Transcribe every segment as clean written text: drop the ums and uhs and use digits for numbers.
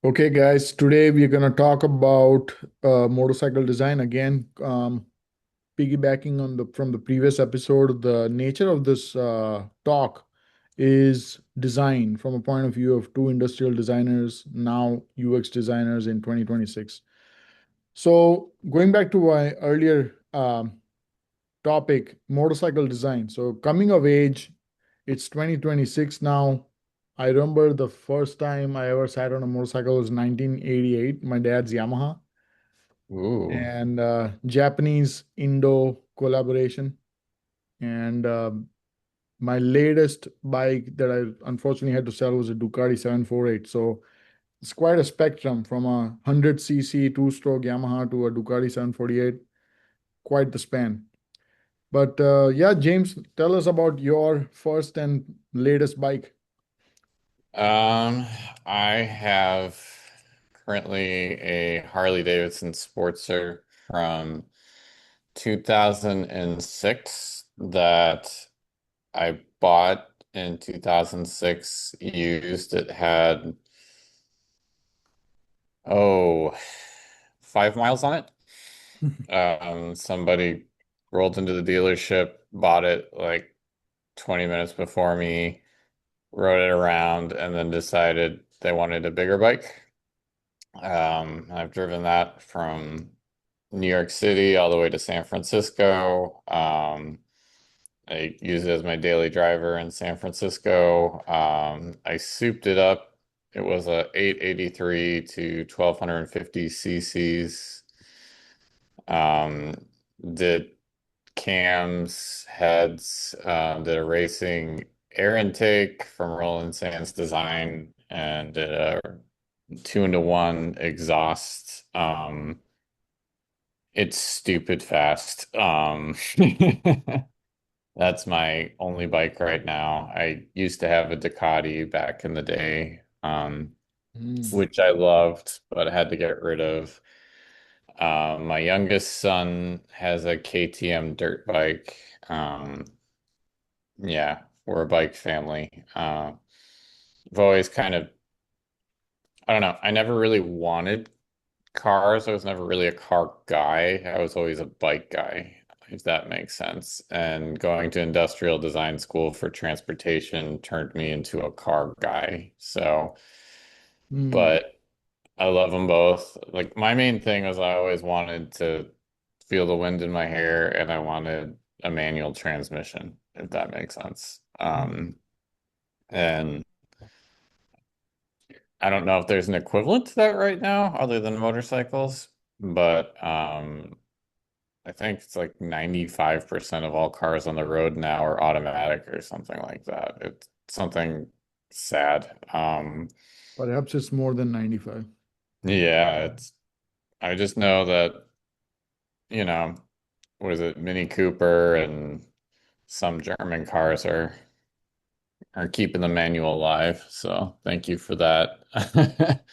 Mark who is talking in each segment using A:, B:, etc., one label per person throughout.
A: Okay, guys, today we're going to talk about motorcycle design again. Piggybacking on the from the previous episode, the nature of this talk is design from a point of view of two industrial designers, now UX designers in 2026. So, going back to my earlier topic, motorcycle design. So, coming of age, it's 2026 now. I remember the first time I ever sat on a motorcycle was 1988, my dad's Yamaha,
B: Ooh.
A: and Japanese Indo collaboration. And my latest bike that I unfortunately had to sell was a Ducati 748. So it's quite a spectrum from a 100cc two-stroke Yamaha to a Ducati 748, quite the span. But yeah, James, tell us about your first and latest bike.
B: Um, I have currently a Harley Davidson Sportster from 2006 that I bought in 2006 used. It had, oh, 5 miles on it. Somebody rolled into the dealership, bought it like 20 minutes before me, rode it around, and then decided they wanted a bigger bike. I've driven that from New York City all the way to San Francisco. I use it as my daily driver in San Francisco. I souped it up. It was a 883 to 1250 cc's. Um, did cams, heads, did a racing air intake from Roland Sands Design, and did a 2-to-1 exhaust. It's stupid fast. That's my only bike right now. I used to have a Ducati back in the day,
A: Mm.
B: which I loved, but I had to get rid of. My youngest son has a KTM dirt bike. Yeah, we're a bike family. I've always kind of, I don't know, I never really wanted cars. I was never really a car guy. I was always a bike guy, if that makes sense. And going to industrial design school for transportation turned me into a car guy. So,
A: Mm.
B: but I love them both. Like my main thing was I always wanted to feel the wind in my hair and I wanted a manual transmission, if that makes sense. And I don't know if there's an equivalent to that right now other than motorcycles, but I think it's like 95% of all cars on the road now are automatic or something like that. It's something sad.
A: Perhaps it's more than 95.
B: Yeah, I just know that, you know, what is it, Mini Cooper and some German cars are keeping the manual alive. So thank you for that.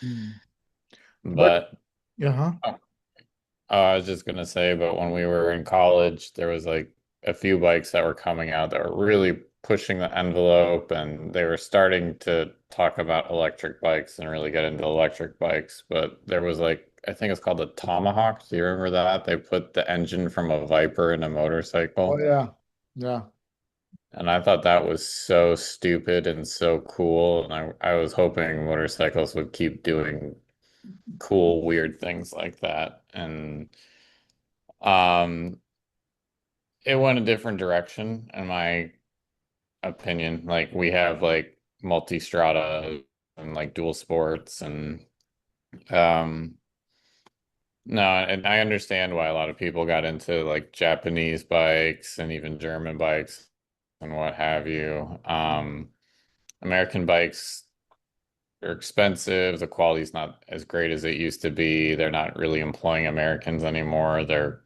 A: Mm. But
B: But
A: yeah, huh?
B: oh, I was just gonna say, but when we were in college, there was like a few bikes that were coming out that were really pushing the envelope, and they were starting to talk about electric bikes and really get into electric bikes. But there was like, I think it's called the Tomahawk. Do you remember that? They put the engine from a Viper in a
A: Oh
B: motorcycle.
A: yeah, yeah.
B: And I thought that was so stupid and so cool. And I was hoping motorcycles would keep doing cool, weird things like that. And um it went a different direction in my opinion. Like we have like multi-strata and like dual sports and um no, and I understand why a lot of people got into like Japanese bikes and even German bikes and what have you. American bikes are expensive. The quality's not as great as it used to be. They're not really employing Americans anymore. They're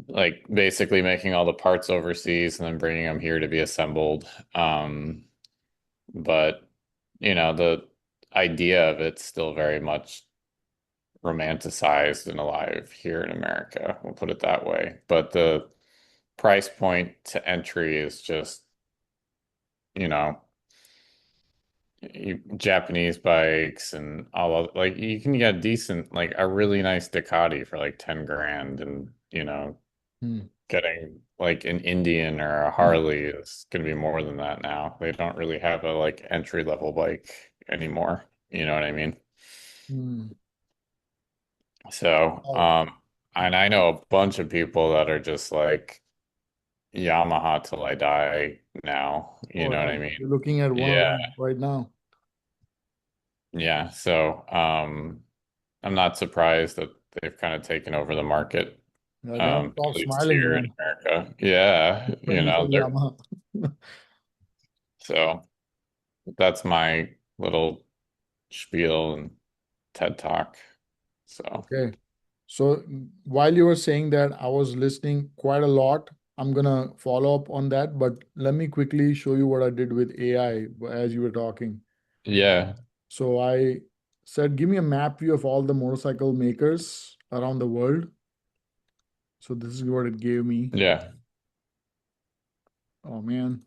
B: like basically making all the parts overseas and then bringing them here to be assembled. But the idea of it's still very much romanticized and alive here in America. We'll put it that way. But the price point to entry is just, you know, Japanese bikes and all of like you can get decent like a really nice Ducati for like 10 grand and
A: Hmm.
B: getting like an Indian or a Harley is gonna be more than that now. They don't really have a like entry level bike anymore. You know what I mean?
A: Hmm.
B: So,
A: Oh,
B: and I know a bunch of people that are just like Yamaha till I die now. You
A: oh,
B: know what I
A: nice.
B: mean?
A: You're looking at one of
B: Yeah.
A: them right now.
B: Yeah. So, I'm not surprised that they've kind of taken over the market,
A: Yeah, don't
B: at
A: stop
B: least
A: smiling,
B: here in
A: man.
B: America. Yeah,
A: When you said
B: they're
A: Yamaha.
B: so that's my little spiel and TED Talk. So,
A: Okay. So while you were saying that, I was listening quite a lot. I'm gonna follow up on that, but let me quickly show you what I did with AI as you were talking.
B: yeah,
A: So I said, give me a map view of all the motorcycle makers around the world. So this is what it gave me.
B: yeah,
A: Oh man.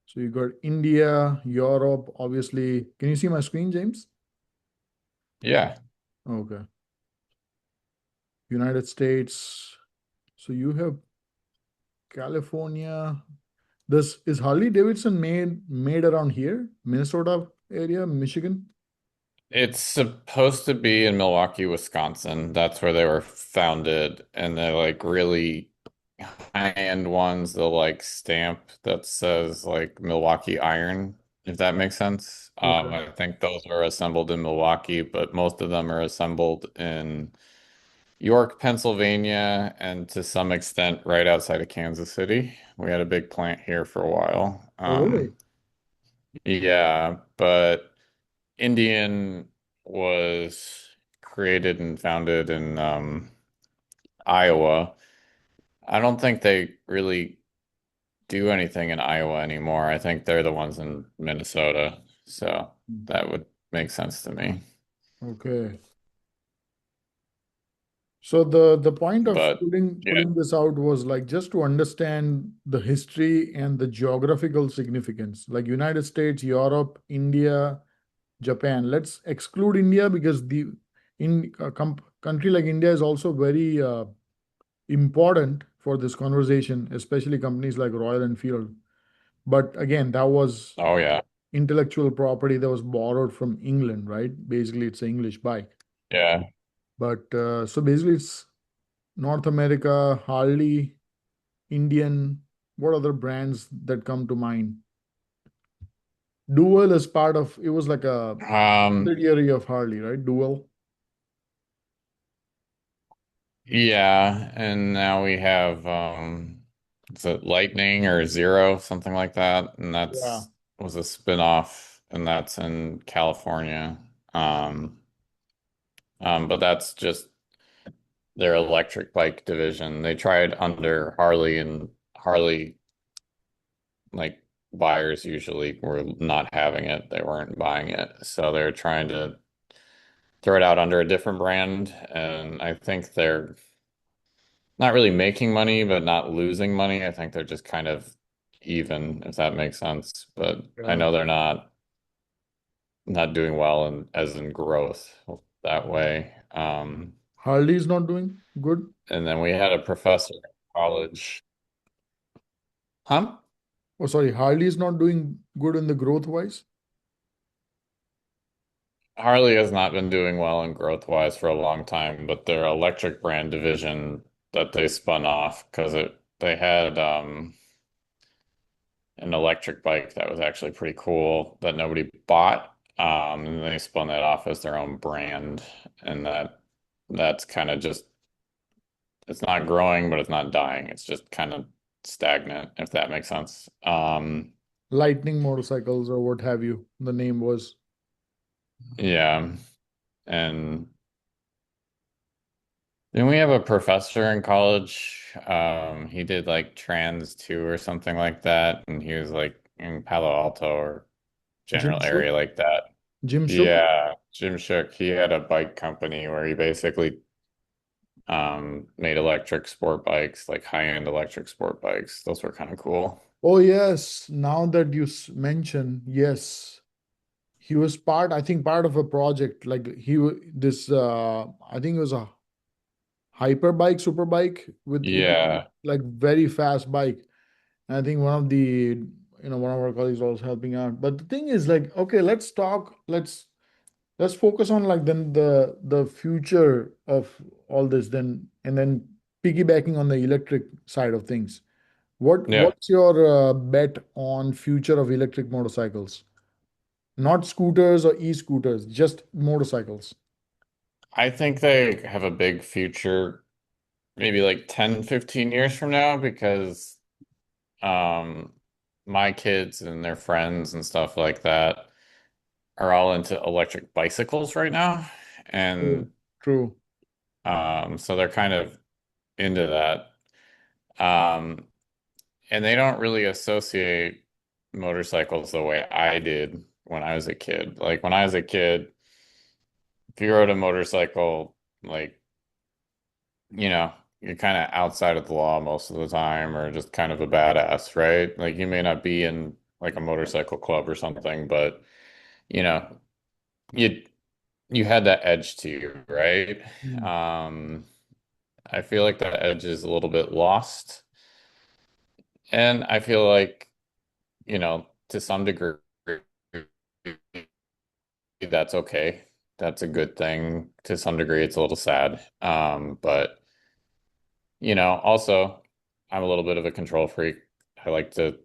A: So you got India, Europe, obviously. Can you see my screen, James?
B: yeah.
A: Okay. United States. So you have California. This is Harley Davidson made around here, Minnesota area, Michigan.
B: It's supposed to be in Milwaukee, Wisconsin. That's where they were founded, and they're like really high-end ones. They'll like stamp that says like Milwaukee Iron, if that makes sense.
A: Okay.
B: I think those are assembled in Milwaukee, but most of them are assembled in York, Pennsylvania, and to some extent right outside of Kansas City. We had a big plant here for a while.
A: Oh, really?
B: Yeah, but Indian was created and founded in Iowa. I don't think they really do anything in Iowa anymore. I think they're the ones in Minnesota. So that would make sense to me.
A: Okay. So the point of
B: But yeah,
A: putting this out was like just to understand the history and the geographical significance, like United States, Europe, India, Japan. Let's exclude India because the in a country like India is also very important for this conversation, especially companies like Royal Enfield. But again, that was
B: oh yeah,
A: intellectual property that was borrowed from England, right? Basically, it's an English bike.
B: yeah.
A: But so basically, it's North America, Harley, Indian. What other brands that come to mind? Dual is part of, it was like a
B: Um,
A: subsidiary of Harley, right? Dual.
B: yeah, and now we have is it Lightning or Zero, something like that, and
A: Yeah.
B: that's was a spin-off, and that's in California. Um, but that's just their electric bike division. They tried under Harley, and Harley like buyers usually were not having it. They weren't buying it, so they're trying to throw it out under a different brand, and I think they're not really making money, but not losing money. I think they're just kind of even, if that makes sense. But I
A: Yeah.
B: know they're not doing well in as in growth that way.
A: Harley is not doing good.
B: And then we had a professor in college. Huh?
A: Oh, sorry, Harley is not doing good in the growth wise.
B: Harley has not been doing well in growth wise for a long time, but their electric brand division that they spun off because it they had an electric bike that was actually pretty cool that nobody bought. And they spun that off as their own brand, and that's kind of just it's not growing, but it's not dying. It's just kind of stagnant, if that makes sense.
A: Lightning motorcycles or what have you. The name was.
B: Yeah, and then we have a professor in college. He did like Trans 2 or something like that, and he was like in Palo Alto or
A: Jim
B: general
A: Shook.
B: area like that.
A: Jim Shook.
B: Yeah, Jim Shook, he had a bike company where he basically made electric sport bikes, like high-end electric sport bikes. Those were kind of cool.
A: Oh yes, now that you mention, yes, he was part. I think part of a project like this. I think it was a hyper bike, super bike with
B: Yeah.
A: like very fast bike. And I think one of one of our colleagues was helping out. But the thing is, like, okay, let's talk. Let's focus on like then the future of all this. Then and then piggybacking on the electric side of things.
B: Yeah.
A: What's your bet on future of electric motorcycles? Not scooters or e-scooters, just motorcycles.
B: I think they have a big future, maybe like 10, 15 years from now, because um my kids and their friends and stuff like that are all into electric bicycles right now.
A: True.
B: And
A: True.
B: so they're kind of into that. Um, and they don't really associate motorcycles the way I did when I was a kid. Like when I was a kid, if you rode a motorcycle, like, you're kind of outside of the law most of the time, or just kind of a badass, right? Like you may not be in like a motorcycle club or something, but you know, you you had that edge to you, right?
A: Hmm.
B: Um, I feel like that edge is a little bit lost. And I feel like, to some degree, that's okay. That's a good thing. To some degree, it's a little sad. But also, I'm a little bit of a control freak. I like to,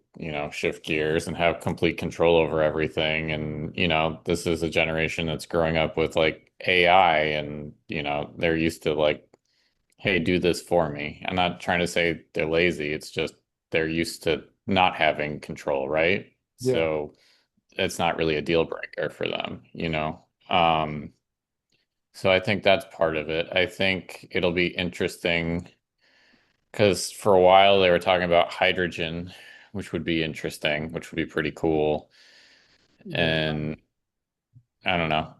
B: shift gears and have complete control over everything. And, this is a generation that's growing up with like AI and, they're used to like, hey, do this for me. I'm not trying to say they're lazy. It's just they're used to not having control, right?
A: Yeah.
B: So it's not really a deal breaker for them. So I think that's part of it. I think it'll be interesting because for a while they were talking about hydrogen, which would be interesting, which would be pretty cool.
A: Yeah.
B: And I don't know.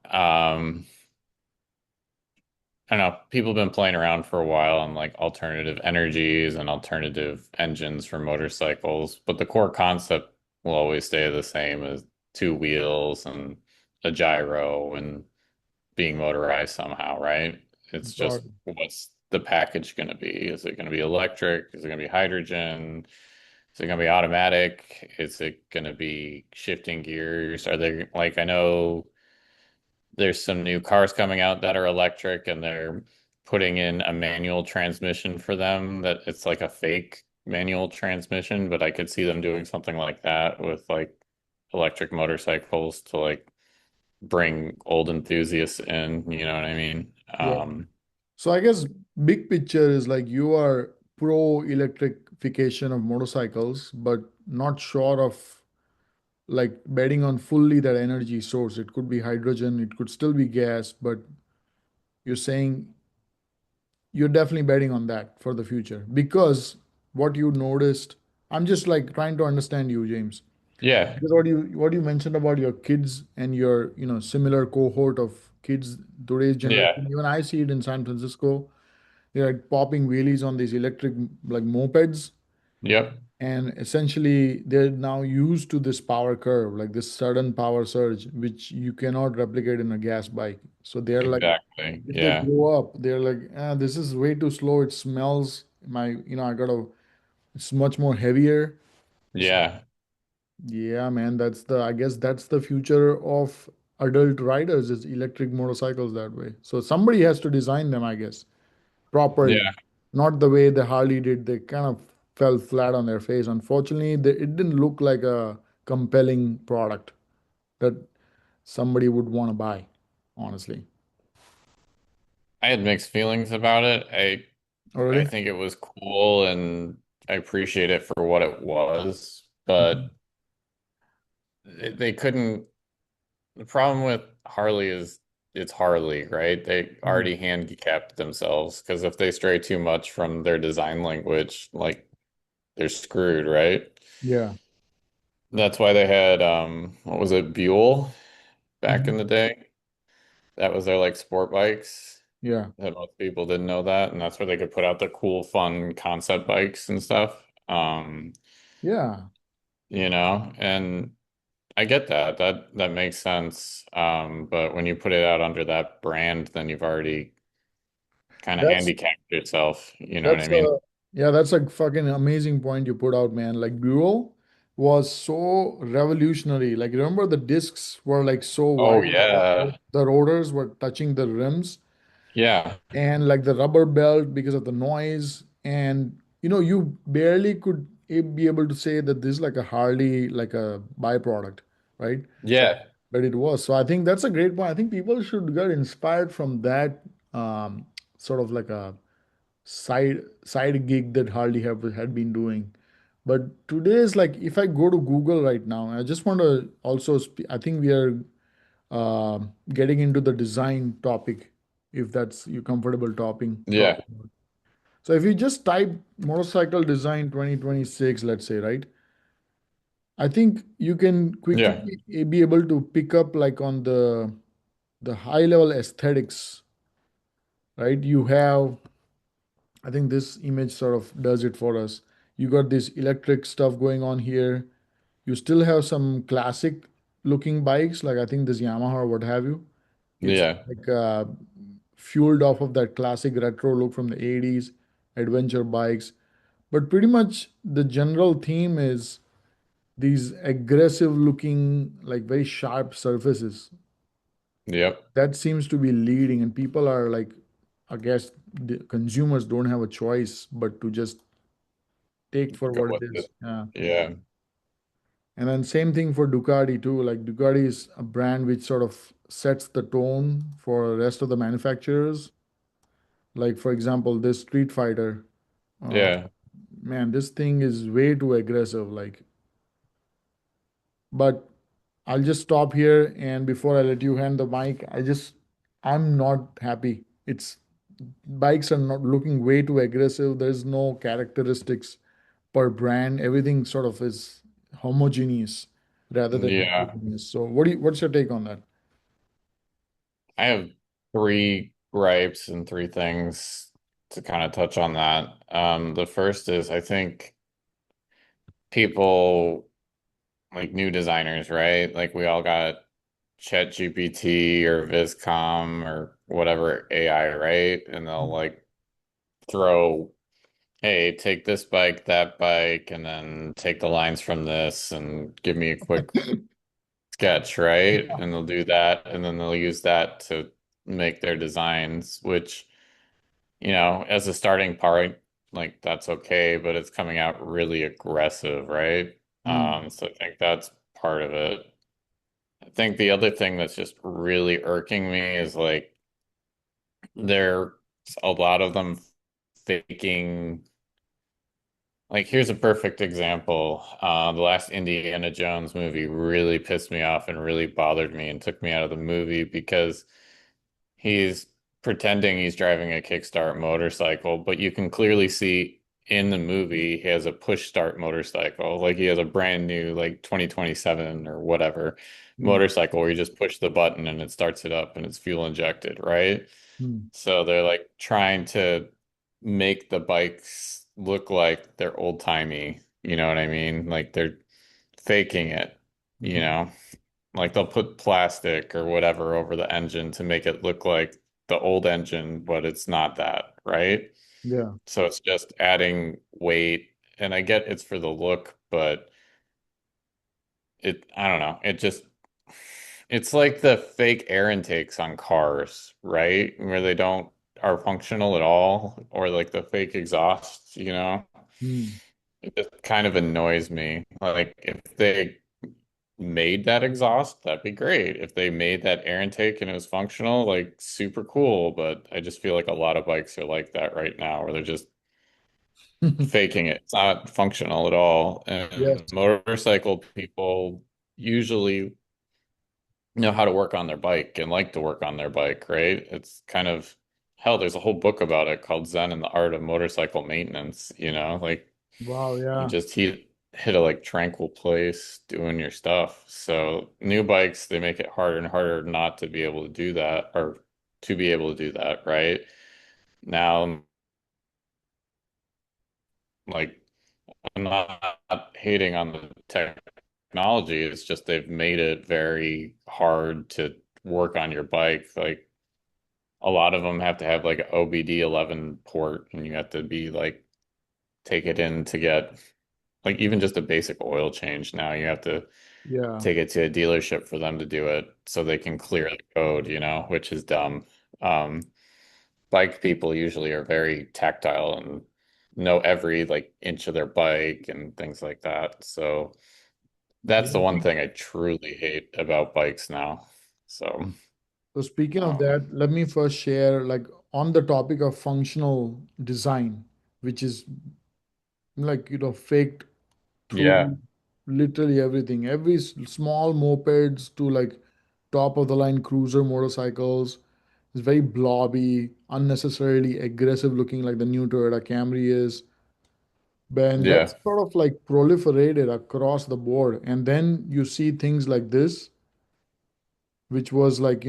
B: I don't know. People have been playing around for a while on like alternative energies and alternative engines for motorcycles, but the core concept will always stay the same as two wheels and a gyro and being motorized somehow, right? It's
A: Got
B: just
A: it.
B: what's the package going to be? Is it going to be electric? Is it going to be hydrogen? Is it going to be automatic? Is it going to be shifting gears? Are they like, I know there's some new cars coming out that are electric and they're putting in a manual transmission for them that it's like a fake manual transmission, but I could see them doing something like that with like electric motorcycles to like bring old enthusiasts in, you know what I mean?
A: Yeah. So I guess big picture is like you are pro electrification of motorcycles, but not sure of like betting on fully that energy source. It could be hydrogen, it could still be gas, but you're saying you're definitely betting on that for the future because what you noticed, I'm just like trying to understand you, James.
B: Yeah,
A: Because what you mentioned about your kids and your similar cohort of kids today's
B: yeah,
A: generation, even I see it in San Francisco. They're like popping wheelies on these electric like mopeds,
B: yep,
A: and essentially they're now used to this power curve, like this sudden power surge, which you cannot replicate in a gas bike. So they're like,
B: exactly.
A: if they
B: Yeah,
A: grow up, they're like, this is way too slow. It smells I gotta. It's much more heavier. So
B: yeah,
A: yeah, man, I guess that's the future of adult riders is electric motorcycles that way. So somebody has to design them, I guess, properly,
B: yeah.
A: not the way the Harley did. They kind of fell flat on their face. Unfortunately, it didn't look like a compelling product that somebody would want to buy, honestly.
B: I had mixed feelings about it.
A: Oh,
B: I
A: really?
B: think it was cool and I appreciate it for what it was,
A: Mhm.
B: but they couldn't. The problem with Harley is it's Harley, right? They
A: Mhm.
B: already handicapped themselves because if they stray too much from their design language, like they're screwed, right?
A: Yeah.
B: That's why they had what was it, Buell back in
A: Mhm.
B: the day? That was their like sport bikes.
A: Yeah.
B: that most people didn't know that, and that's where they could put out the cool, fun concept bikes and stuff.
A: Yeah.
B: And I get that. That makes sense. But when you put it out under that brand, then you've already kind of
A: That's
B: handicapped yourself. You know what I
A: that's
B: mean?
A: a yeah, that's a fucking amazing point you put out, man. Like Buell was so revolutionary. Like remember the discs were like so
B: Oh
A: wide,
B: yeah.
A: the rotors were touching the rims,
B: Yeah.
A: and like the rubber belt because of the noise, and you barely could be able to say that this is like a Harley, like a byproduct, right?
B: Yeah.
A: But it was. So I think that's a great point. I think people should get inspired from that, sort of like a side gig that Harley have had been doing. But today is like if I go to Google right now, I just want to also I think we are getting into the design topic, if that's you comfortable topping
B: Yeah.
A: talking about. So if you just type motorcycle design 2026, let's say, right? I think you can quickly
B: Yeah.
A: be able to pick up like on the high level aesthetics, right? You have, I think this image sort of does it for us. You got this electric stuff going on here. You still have some classic looking bikes, like I think this Yamaha or what have you. It's
B: Yeah.
A: like fueled off of that classic retro look from the 80s, adventure bikes. But pretty much the general theme is these aggressive looking, like very sharp surfaces.
B: Yep.
A: That seems to be leading, and people are like, I guess the consumers don't have a choice but to just take for
B: Go
A: what it
B: with
A: is.
B: it.
A: Yeah.
B: Yeah.
A: And then same thing for Ducati too. Like Ducati is a brand which sort of sets the tone for the rest of the manufacturers. Like for example, this Street Fighter, uh,
B: Yeah.
A: man, this thing is way too aggressive. Like, but I'll just stop here. And before I let you hand the mic, I'm not happy. It's bikes are not looking way too aggressive. There's no characteristics per brand. Everything sort of is homogeneous rather than
B: Yeah.
A: heterogeneous. So what's your take on that?
B: I have three gripes and three things to kind of touch on that. The first is I think people like new designers, right? Like we all got ChatGPT or Viscom or whatever AI, right? And they'll like throw, hey, take this bike, that bike, and then take the lines from this and give me a quick sketch, right? And they'll do that, and then they'll use that to make their designs, which, as a starting part, like that's okay, but it's coming out really aggressive, right?
A: Hmm.
B: So I think that's part of it. I think the other thing that's just really irking me is like there's a lot of them faking. Like, here's a perfect example. The last Indiana Jones movie really pissed me off and really bothered me and took me out of the movie because he's pretending he's driving a kickstart motorcycle, but you can clearly see in the movie he has a push start motorcycle. Like he has a brand new, like 2027 or whatever
A: Hmm.
B: motorcycle where you just push the button and it starts it up and it's fuel injected, right?
A: Hmm.
B: So they're like trying to make the bikes look like they're old timey. You know what I mean? Like they're faking it, you
A: Hmm.
B: know? Like they'll put plastic or whatever over the engine to make it look like the old engine, but it's not that, right?
A: Yeah.
B: So it's just adding weight. And I get it's for the look, but I don't know. It's like the fake air intakes on cars, right? Where they don't are functional at all, or like the fake exhausts,
A: Hmm.
B: It just kind of annoys me. Like if they made that exhaust, that'd be great. If they made that air intake and it was functional, like super cool. But I just feel like a lot of bikes are like that right now, where they're just faking it. It's not functional at all.
A: Yes.
B: And motorcycle people usually know how to work on their bike and like to work on their bike, right? It's kind of hell, there's a whole book about it called Zen and the Art of Motorcycle Maintenance, like
A: Wow.
B: you
A: Yeah.
B: just hit a like tranquil place doing your stuff. So new bikes, they make it harder and harder not to be able to do that or to be able to do that, right? Now, like, I'm not hating on the technology. It's just they've made it very hard to work on your bike. Like, a lot of them have to have like an OBD11 port, and you have to be like take it in to get like even just a basic oil change. Now you have to
A: Yeah.
B: take it to a dealership for them to do it so they can clear the code, which is dumb. Um, Bike people usually are very tactile and know every like inch of their bike and things like that. So
A: Yeah.
B: that's the one thing I truly hate about bikes now. So,
A: So speaking of
B: um,
A: that, let me first share like on the topic of functional design, which is like faked
B: yeah,
A: through literally everything, every small mopeds to like top of the line cruiser motorcycles. It's very blobby, unnecessarily aggressive looking like the new Toyota Camry is. And
B: yeah.
A: that's sort of like proliferated across the board. And then you see things like this, which was like,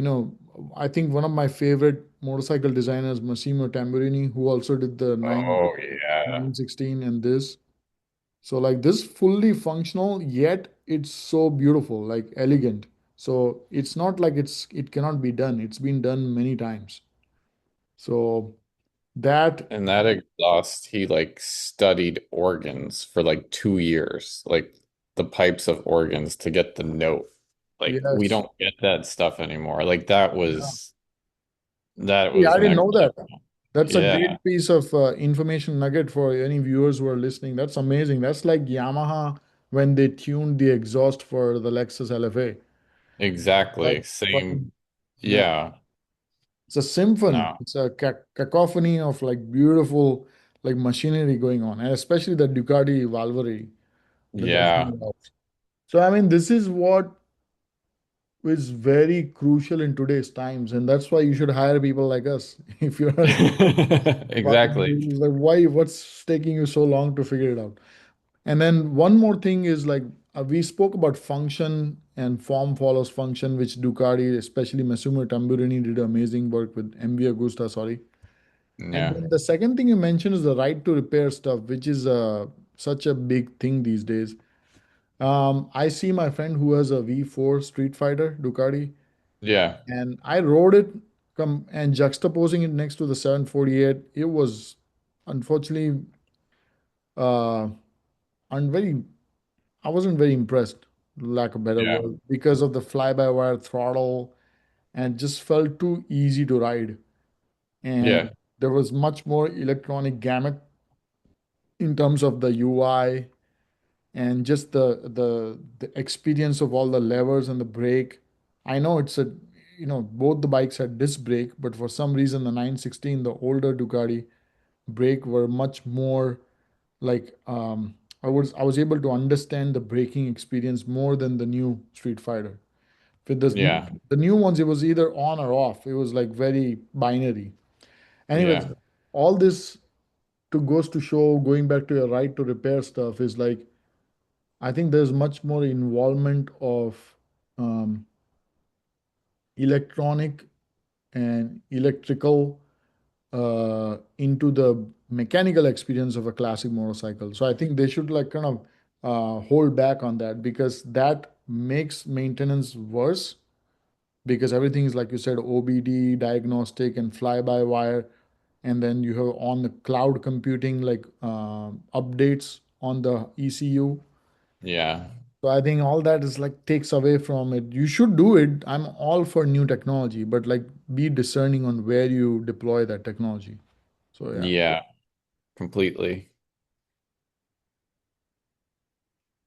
A: I think one of my favorite motorcycle designers, Massimo Tamburini, who also did the
B: Oh yeah.
A: 916 and this. So like this fully functional, yet it's so beautiful, like elegant. So it's not like it cannot be done. It's been done many times. So that,
B: And that exhaust, he like studied organs for like 2 years, like the pipes of organs to get the note. Like we
A: yes.
B: don't get that stuff anymore. Like that
A: Yeah.
B: was that
A: Yeah, I
B: was
A: didn't
B: next
A: know that.
B: level.
A: That's a
B: Yeah,
A: great piece of information nugget for any viewers who are listening. That's amazing. That's like Yamaha when they tuned the exhaust for the Lexus LFA. Like,
B: exactly. Same.
A: fucking- yeah,
B: Yeah.
A: it's a symphony.
B: No.
A: It's a cacophony of like beautiful like machinery going on, and especially the Ducati Valverde, the
B: Yeah.
A: design valves. So I mean, this is what is very crucial in today's times, and that's why you should hire people like us. If you're
B: Exactly.
A: like, why? What's taking you so long to figure it out? And then one more thing is like we spoke about function and form follows function, which Ducati, especially Massimo Tamburini, did amazing work with MV Agusta. Sorry. And
B: Yeah.
A: then the second thing you mentioned is the right to repair stuff, which is such a big thing these days. I see my friend who has a V4 Street Fighter Ducati,
B: Yeah.
A: and I rode it come and juxtaposing it next to the 748. It was unfortunately uh, very I wasn't very impressed, lack of better
B: Yeah.
A: word, because of the fly-by-wire throttle and just felt too easy to ride.
B: Yeah.
A: And there was much more electronic gamut in terms of the UI and just the experience of all the levers and the brake. I know both the bikes had disc brake, but for some reason the 916, the older Ducati brake were much more like I was able to understand the braking experience more than the new Street Fighter. With
B: Yeah.
A: the new ones, it was either on or off. It was like very binary. Anyways,
B: Yeah.
A: all this to goes to show, going back to your right to repair stuff, is like I think there's much more involvement of um, electronic and electrical into the mechanical experience of a classic motorcycle. So I think they should like kind of hold back on that because that makes maintenance worse because everything is like you said OBD diagnostic and fly-by-wire, and then you have on the cloud computing like updates on the ECU.
B: Yeah.
A: So I think all that is like takes away from it. You should do it. I'm all for new technology, but like be discerning on where you deploy that technology. So yeah.
B: Yeah. Completely.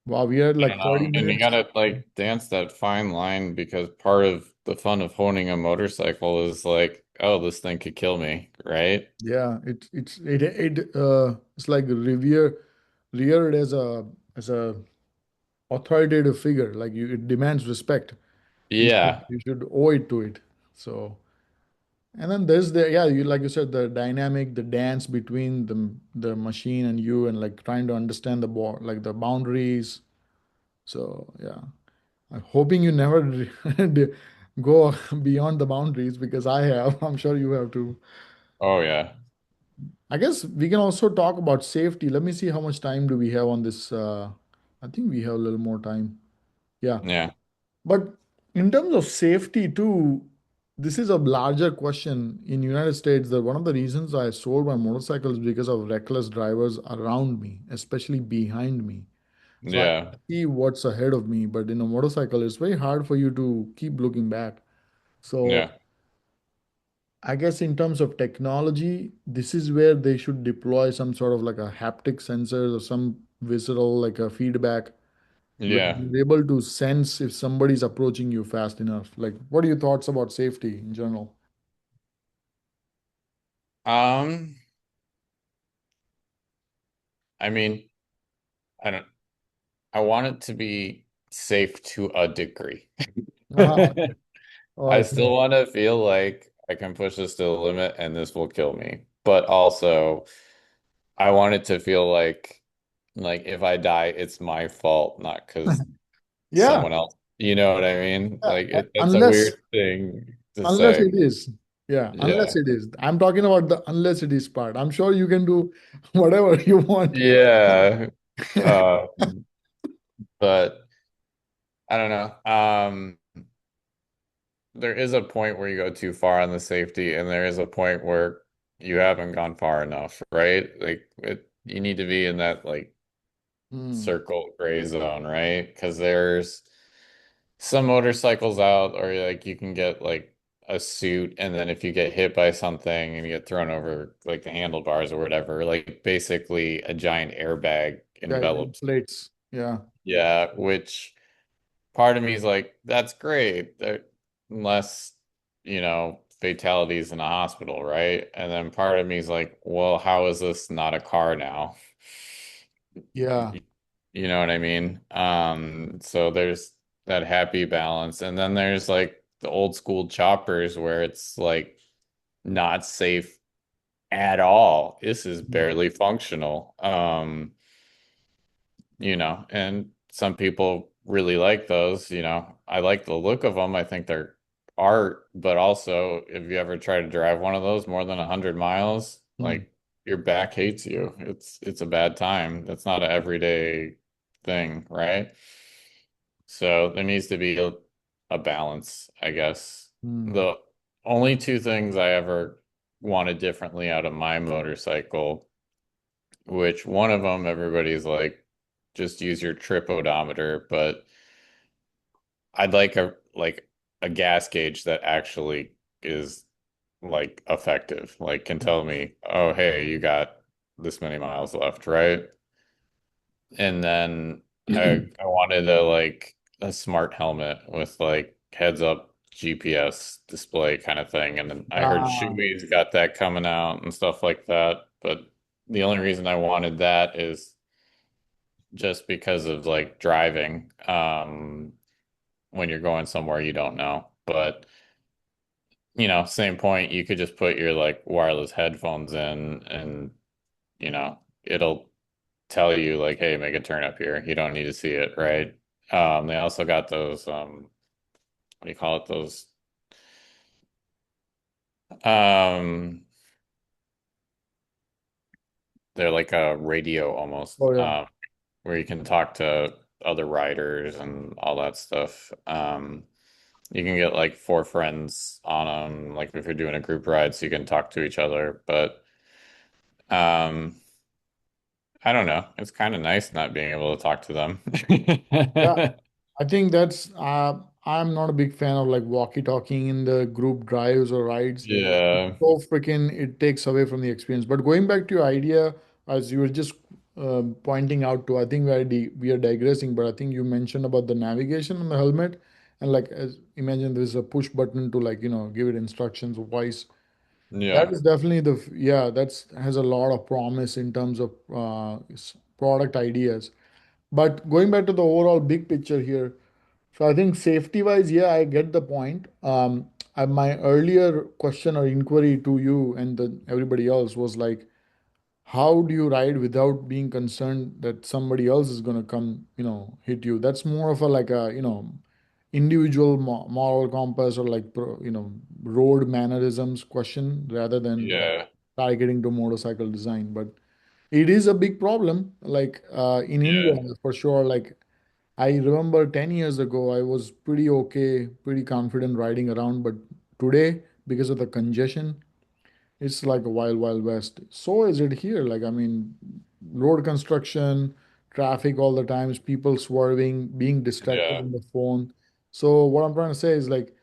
A: Wow, we are
B: I
A: like
B: don't
A: 40
B: know. And you
A: minutes.
B: gotta like dance that fine line because part of the fun of honing a motorcycle is like, oh, this thing could kill me, right?
A: Yeah, it's like revered as a authoritative figure. Like it demands respect.
B: Yeah.
A: You should owe it to it. So and then there's the yeah, you like you said, the dynamic, the dance between the machine and you and like trying to understand like the boundaries. So yeah. I'm hoping you never go beyond the boundaries because I have. I'm sure you have too.
B: Oh yeah.
A: I guess we can also talk about safety. Let me see how much time do we have on this. I think we have a little more time. Yeah.
B: Yeah.
A: But in terms of safety too, this is a larger question in United States that one of the reasons I sold my motorcycle is because of reckless drivers around me, especially behind me. So I
B: Yeah.
A: see what's ahead of me, but in a motorcycle, it's very hard for you to keep looking back. So
B: Yeah.
A: I guess in terms of technology, this is where they should deploy some sort of like a haptic sensor or some visceral like a feedback where
B: Yeah.
A: you're able to sense if somebody's approaching you fast enough. Like, what are your thoughts about safety in general?
B: Um, I mean, I don't I want it to be safe to a degree.
A: Ah, oh,
B: I
A: I see.
B: still want to feel like I can push this to the limit and this will kill me. But also, I want it to feel like if I die, it's my fault, not because
A: Yeah,
B: someone else. You know what I mean?
A: yeah.
B: It's a
A: Unless
B: weird thing to
A: unless
B: say.
A: it is. Yeah, unless
B: Yeah.
A: it is. I'm talking about the unless it is part. I'm sure you can do whatever you want.
B: Yeah. But I don't know. There is a point where you go too far on the safety, and there is a point where you haven't gone far enough, right? You need to be in that like
A: Hmm.
B: circle gray zone, right? Because there's some motorcycles out, or like you can get like a suit, and then if you get hit by something and you get thrown over like the handlebars or whatever, like basically a giant airbag
A: Yeah, it
B: envelops you.
A: inflates. Yeah.
B: Yeah, which part of me is like, that's great. Less, fatalities in a hospital, right? And then part of me is like, well, how is this not a car now?
A: Yeah.
B: Y- You know what I mean? So there's that happy balance. And then there's like the old school choppers where it's like not safe at all. This is
A: Hmm.
B: barely functional. And some people really like those, I like the look of them. I think they're art, but also if you ever try to drive one of those more than 100 miles,
A: Hmm.
B: like your back hates you. It's a bad time. That's not an everyday thing, right? So there needs to be a balance, I guess.
A: Hmm.
B: The only two things I ever wanted differently out of my motorcycle, which one of them everybody's like, just use your trip odometer, but I'd like a gas gauge that actually is like effective, like can tell me, oh hey, you got this many miles left, right? And then I wanted a smart helmet with like heads up GPS display kind of thing. And then I heard
A: Ah,
B: Chewy's got that coming out and stuff like that. But the only reason I wanted that is just because of like driving when you're going somewhere you don't know. But same point, you could just put your like wireless headphones in and it'll tell you like, hey, make a turn up here. You don't need to see it, right? They also got those what do you call it? Those um they're like a radio almost,
A: oh yeah.
B: where you can talk to other riders and all that stuff. You can get like four friends on them, like if you're doing a group ride, so you can talk to each other. But um, I don't know. It's kind of nice not being able to talk to them.
A: Yeah. I think that's I'm not a big fan of like walkie-talking in the group drives or rides.
B: Yeah,
A: So freaking it takes away from the experience. But going back to your idea, as you were just pointing out to, I think we are digressing, but I think you mentioned about the navigation on the helmet, and like as imagine there's a push button to like give it instructions voice. That
B: yeah,
A: is definitely yeah, that's has a lot of promise in terms of product ideas. But going back to the overall big picture here, so I think safety wise, yeah, I get the point. My earlier question or inquiry to you and everybody else was like, how do you ride without being concerned that somebody else is going to come, hit you? That's more of a like a, individual moral compass or like road mannerisms question rather than
B: Yeah.
A: targeting to motorcycle design. But it is a big problem. Like in India,
B: Yeah.
A: for sure. Like I remember 10 years ago, I was pretty okay, pretty confident riding around. But today, because of the congestion, it's like a wild, wild west. So is it here. Like, I mean, road construction, traffic all the times, people swerving, being distracted
B: Yeah.
A: on the phone. So what I'm trying to say is like,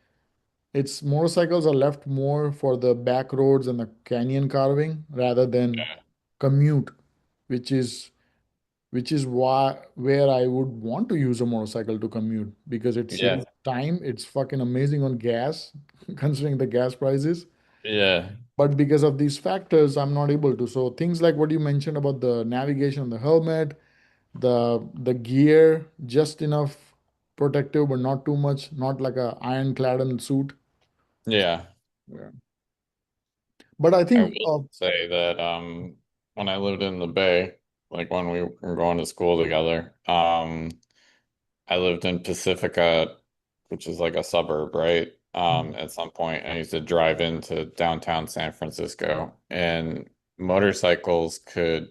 A: it's motorcycles are left more for the back roads and the canyon carving rather than commute, which is why where I would want to use a motorcycle to commute because it
B: Yeah.
A: saves time. It's fucking amazing on gas, considering the gas prices.
B: Yeah.
A: But because of these factors, I'm not able to. So things like what you mentioned about the navigation, the helmet, the gear, just enough protective, but not too much, not like a ironclad suit.
B: Yeah.
A: Yeah. But I
B: I
A: think,
B: will say that when I lived in the Bay, like when we were going to school together, I lived in Pacifica, which is like a suburb, right? At some point, I used to drive into downtown San Francisco, and motorcycles could,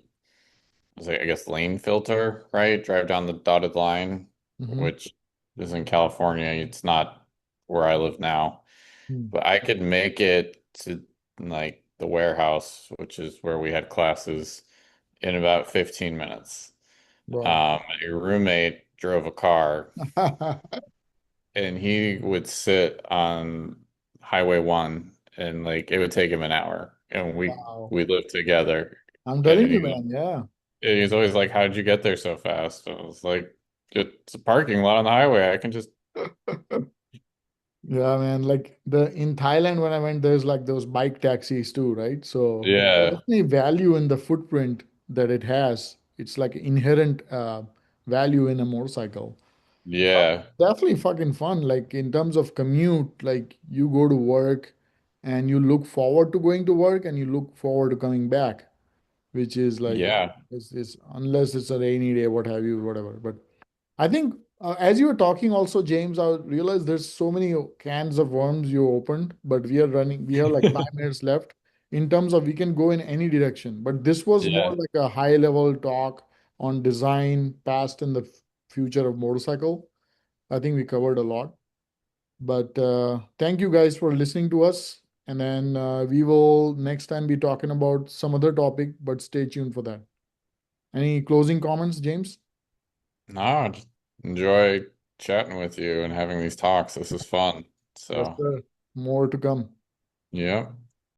B: I guess, lane filter, right? Drive down the dotted line,
A: Mhm.
B: which is in California. It's not where I live now,
A: Mhm.
B: but I could make it to like the warehouse, which is where we had classes, in about 15 minutes.
A: Wow.
B: Your roommate drove a car and he would sit on Highway 1 and like it would take him an hour. And we
A: Wow.
B: we lived together
A: I'm
B: and
A: telling you, man. Yeah.
B: he's always like, "How'd you get there so fast?" I was like, "It's a parking lot on the highway. I can just."
A: Yeah, man. Like the in Thailand when I went, there's like those bike taxis too, right? So there's
B: Yeah.
A: definitely value in the footprint that it has. It's like inherent value in a motorcycle.
B: Yeah.
A: Definitely fucking fun. Like in terms of commute, like you go to work and you look forward to going to work and you look forward to coming back, which is like
B: Yeah.
A: it's unless it's a rainy day, what have you, whatever. But I think as you were talking also, James, I realized there's so many cans of worms you opened, but we have like 5 minutes left in terms of we can go in any direction. But this was more
B: Yeah.
A: like a high level talk on design, past and the future of motorcycle. I think we covered a lot. But thank you guys for listening to us. And then we will next time be talking about some other topic, but stay tuned for that. Any closing comments, James?
B: No, just enjoy chatting with you and having these talks. This is fun.
A: Yes,
B: So,
A: sir. More to come.
B: yeah.